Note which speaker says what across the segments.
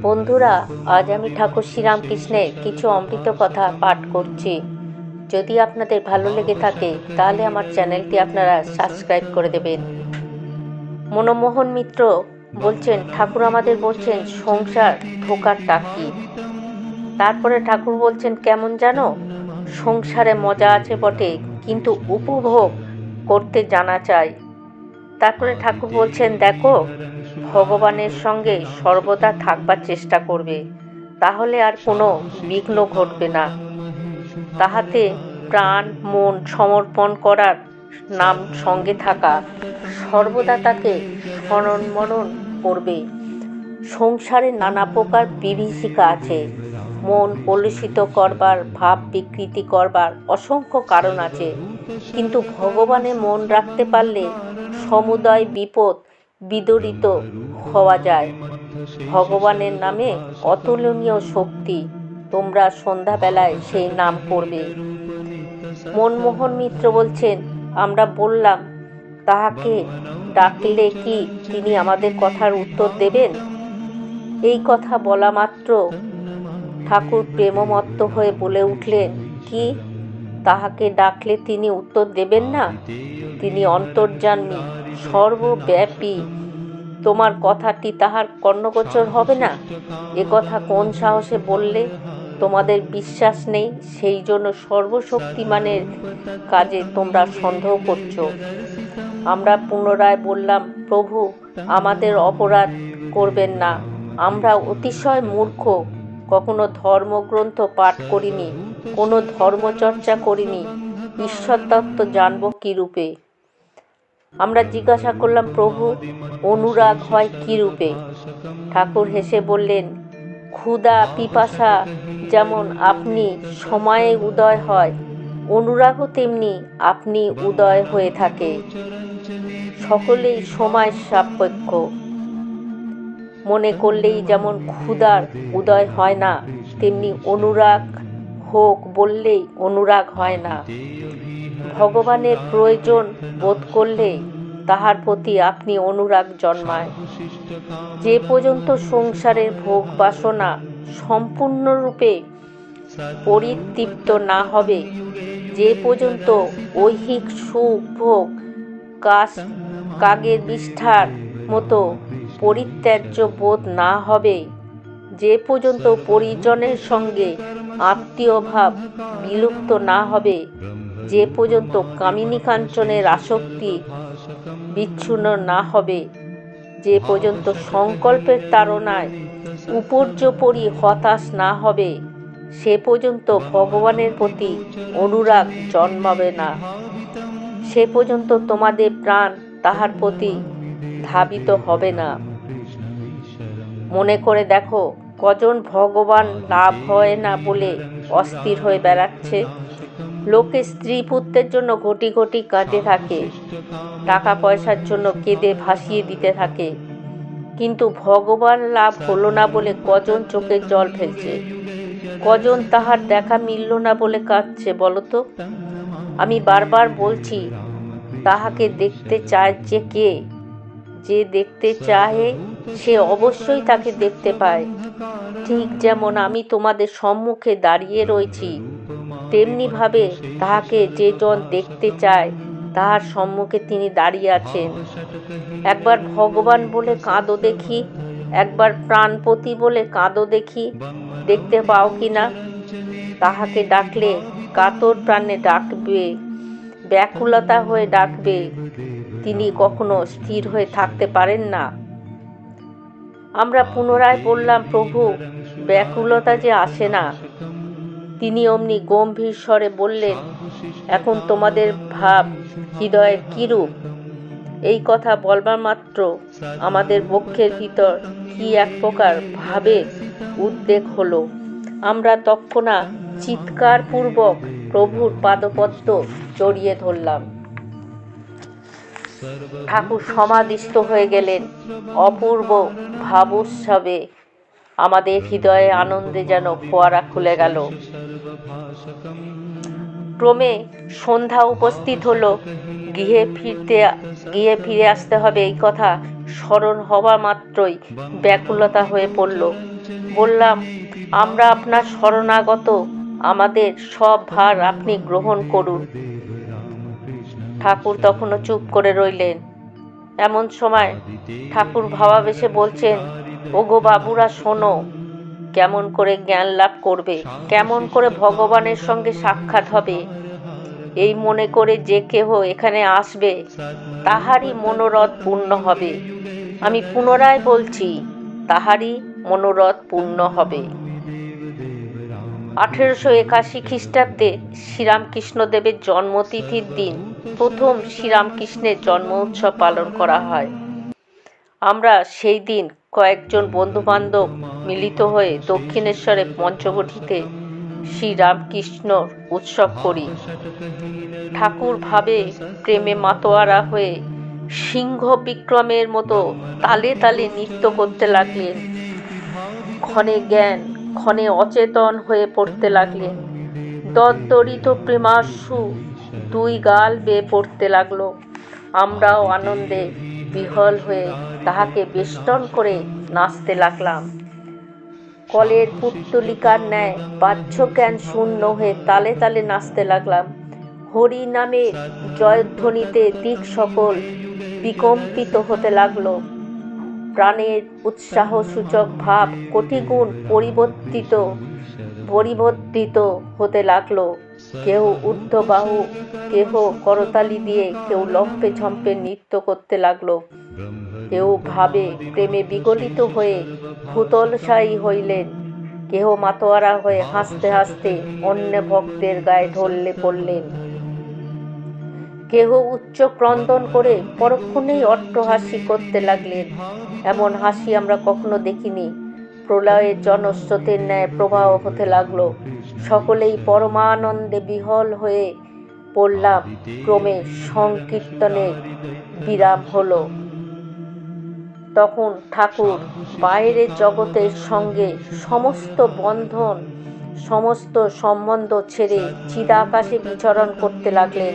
Speaker 1: বন্ধুরা, আজ আমি ঠাকুর শ্রীরামকৃষ্ণের কিছু অমৃত কথা পাঠ করছি। যদি আপনাদের ভালো লেগে থাকে তাহলে আমার চ্যানেলটি আপনারা সাবস্ক্রাইব করে দেবেন। মনমোহন মিত্র বলছেন, ঠাকুর আমাদের বলছেন সংসার ধোঁকার টাকি। তারপরে ঠাকুর বলছেন, কেমন জানো, সংসারে মজা আছে বটে, কিন্তু উপভোগ করতে জানা চাই। তারপরে ঠাকুর বলছেন, দেখো, ভগবানের সঙ্গে সর্বদা থাকবার চেষ্টা করবে, তাহলে আর কোনো বিঘ্ন ঘটবে না। তাহাতে প্রাণ মন সমর্পণ করার নাম সঙ্গে থাকা, সর্বদা তাকে স্মরণ মনন করবে। সংসারে নানা প্রকার বিভীষিকা আছে, মন কলুষিত করবার, ভাব বিকৃতি করবার অসংখ্য কারণ আছে, কিন্তু ভগবানে মন রাখতে পারলে সমুদয় বিপদ বিদরিত হওয়া যায়। ভগবানের নামে অতুলনীয় শক্তি, তোমরা সন্ধ্যাবেলায় সেই নাম করবে। মনমোহন মিত্র বলছেন, আমরা বললাম, তাহাকে ডাকলে কি তিনি আমাদের কথার উত্তর দেবেন? এই কথা বলা মাত্র ঠাকুর প্রেমমত্ত হয়ে বলে উঠলেন, কি, তাহাকে ডাকলে তিনি উত্তর দেবেন না? তিনি অন্তর্যামী, সর্বব্যাপী, তোমার কথাটি তাহার কর্ণগোচর হবে না? এ কথা কোন সাহসে বললে? তোমাদের বিশ্বাস নেই, সেই জন্য সর্বশক্তিমানের কাজে তোমরা সন্দেহ করছো। আমরা পুনরায় বললাম, প্রভু, আমাদের অপরাধ করবেন না, আমরা অতিশয় মূর্খ, কখনো ধর্মগ্রন্থ পাঠ করিনি, কোনো ধর্মচর্চা করিনি, ঈশ্বর তত্ত্ব জানব কী রূপে? আমরা জিজ্ঞাসা করলাম, প্রভু, অনুরাগ হয় কী রূপে? ঠাকুর হেসে বললেন, ক্ষুধা পিপাসা যেমন আপনি সময়ে উদয় হয়, অনুরাগও তেমনি আপনি উদয় হয়ে থাকে। সকলেই সময় সাপেক্ষ। মনে করলেই যেমন ক্ষুধার উদয় হয় না, তেমনি অনুরাগ হোক বললেই অনুরাগ হয় না। ভগবানের প্রয়োজন বোধ করলে তাহার প্রতি আপনি অনুরাগ জন্মায়। যে পর্যন্ত সংসারের ভোগ বাসনা সম্পূর্ণরূপে পরিতৃপ্ত না হবে, যে পর্যন্ত ঐহিক সুখ ভোগ কাগের বিষ্ঠার মতো পরিত্যাজ্য বোধ না হবে, যে পর্যন্ত পরিজনের সঙ্গে আত্মীয় ভাব বিলুপ্ত না হবে, যে পর্যন্ত কামিনী কাঞ্চনের আসক্তি বিচ্ছিন্ন না হবে, যে পর্যন্ত সংকল্পের তাড়নায় উপর্যুপরি হতাশ না হবে, সে পর্যন্ত ভগবানের প্রতি অনুরাগ জন্মাবে না। সে পর্যন্ত তোমাদের প্রাণ তাহার প্রতি ধাবিত হবে না। মনে করে দেখো, কজন ভগবান লাভ হয় না বলে অস্থির হয়ে বেড়াচ্ছে। লোকে স্ত্রী পুত্রের জন্য ঘটি ঘটি কাঁদে থাকে, টাকা পয়সার জন্য কেঁদে ভাসিয়ে দিতে থাকে, কিন্তু ভগবান লাভ হলো না বলে কজন চোখের জল ফেলছে, কজন তাহার দেখা মিলল না বলে কাঁদছে বলতো? আমি বারবার বলছি, তাহাকে দেখতে চায় যে কে? যে দেখতে চাহে সে অবশ্যই তাকে দেখতে পায়। ঠিক যেমন আমি তোমাদের সম্মুখে দাঁড়িয়ে রয়েছি, তেমনিভাবে তাহাকে যে জন দেখতে চায় তাহার সম্মুখে তিনি দাঁড়িয়ে আছেন। একবার ভগবান বলে কাঁদো দেখি, একবার প্রাণপতি বলে কাঁদো দেখি, দেখতে পাও কি না? তাহাকে ডাকলে কাতর প্রাণে ডাকবে, ব্যাকুলতা হয়ে ডাকবে, তিনি কখনো স্থির হয়ে থাকতে পারেন না। আমরা পুনরায় বললাম, প্রভু, ব্যাকুলতা যে আসে না। তিনি অমনি গম্ভীর স্বরে বললেন, এখন তোমাদের ভাব হৃদয়ের কিরূপ? এই কথা বলবার মাত্র আমাদের বক্ষের ভিতর কি এক প্রকার ভাবের উদ্বেগ হলো। আমরা তৎক্ষণাৎ চিৎকারপূর্বক প্রভুর পাদপদ্ম জড়িয়ে ধরলাম। ঠাকুর সমাধিস্থ হয়ে গেলেন। অপূর্ব ভাবোৎসবে আমাদের হৃদয়ে আনন্দে যেন ফোয়ারা খুলে গেল। ক্রমে সন্ধ্যা উপস্থিত হলো। গৃহে ফিরে আসতে হবে এই কথা স্মরণ হওয়া মাত্রই ব্যাকুলতা হয়ে পড়ল। বললাম, আমরা আপনার শরণাগত, আমাদের সব ভার আপনি গ্রহণ করুন। ঠাকুর তখনও চুপ করে রইলেন। এমন সময় ঠাকুর ভাবাবেশে বলছেন, ওগো বাবুরা শোনো, কেমন করে জ্ঞান লাভ করবে, কেমন করে ভগবানের সঙ্গে সাক্ষাৎ হবে, এই মনে করে যে কেহ এখানে আসবে তাহারই মনোরথ পূর্ণ হবে। আমি পুনরায় বলছি, তাহারই মনোরথ পূর্ণ হবে। 1881 খ্রিস্টাব্দে শ্রীরামকৃষ্ণদেবের জন্মতিথির দিন প্রথম শ্রীরামকৃষ্ণের জন্ম উৎসব পালন করা হয়। আমরা সেই দিন কয়েকজন বন্ধুবান্ধব মিলিত হয়ে দক্ষিণেশ্বরে পঞ্চবটিতে শ্রীরামকৃষ্ণর উৎসব করি। ঠাকুর ভাবে প্রেমে মাতোয়ারা হয়ে সিংহ বিক্রমের মতো তালে তালে নৃত্য করতে লাগলেন। ক্ষণে জ্ঞান, ক্ষণে অচেতন হয়ে পড়তে লাগলেন। দদ্দরিত প্রেমাশ্রু দুই গাল বেয়ে পড়তে লাগলো। আমরাও আনন্দে বিহ্বল হয়ে তাহাকে বেষ্টন করে নাচতে লাগলাম। কলের পুত্তলিকার ন্যায় বাহ্য জ্ঞান শূন্য হয়ে তালে তালে নাচতে লাগলাম। হরি নামের জয়ধ্বনিতে দিক সকল বিকম্পিত হতে লাগলো। প্রাণের উৎসাহ সূচক ভাব কোটিগুণ পরিবর্ধিত হতে লাগলো। কেউ ঊর্ধ্ববাহু, কেহ করতালি দিয়ে, কেউ লম্পে ঝম্পে নৃত্য করতে লাগলো। কেউ ভাবে প্রেমে বিগলিত হয়ে ভূতলশায়ী হইলেন। কেহ মাতোয়ারা হয়ে হাসতে হাসতে অন্য ভক্তের গায়ে ঢলে পড়লেন। কেহ উচ্চ ক্রন্দন করে পরক্ষণেই অট্টহাসি করতে লাগলেন। এমন হাসি আমরা কখনো দেখিনি। প্রলয়ের জনস্রোতের ন্যায় প্রবাহ হতে লাগলো। সকলেই পরমানন্দে বিহ্বল হয়ে পড়লাম। ক্রমে সংকীর্তনের বিরাম হলো। তখন ঠাকুর বাইরের জগতের সঙ্গে সমস্ত বন্ধন, সমস্ত সম্বন্ধ ছেড়ে চিদাকাশে বিচরণ করতে লাগলেন।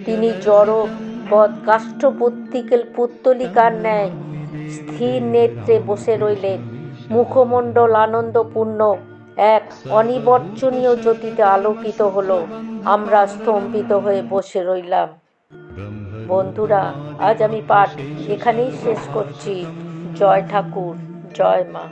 Speaker 1: তিনি জড় কাষ্ঠ পুত্তলিকার ন্যায় স্থির নেত্রে বসে রইলেন। মুখমণ্ডল আনন্দপূর্ণ এক অনির্বচনীয় জ্যোতিতে আলোকিত হলো। আমরা স্তম্ভিত হয়ে বসে রইলাম। বন্ধুরা, আজ আমি পাঠ এখানেই শেষ করছি। জয় ঠাকুর, জয় মা।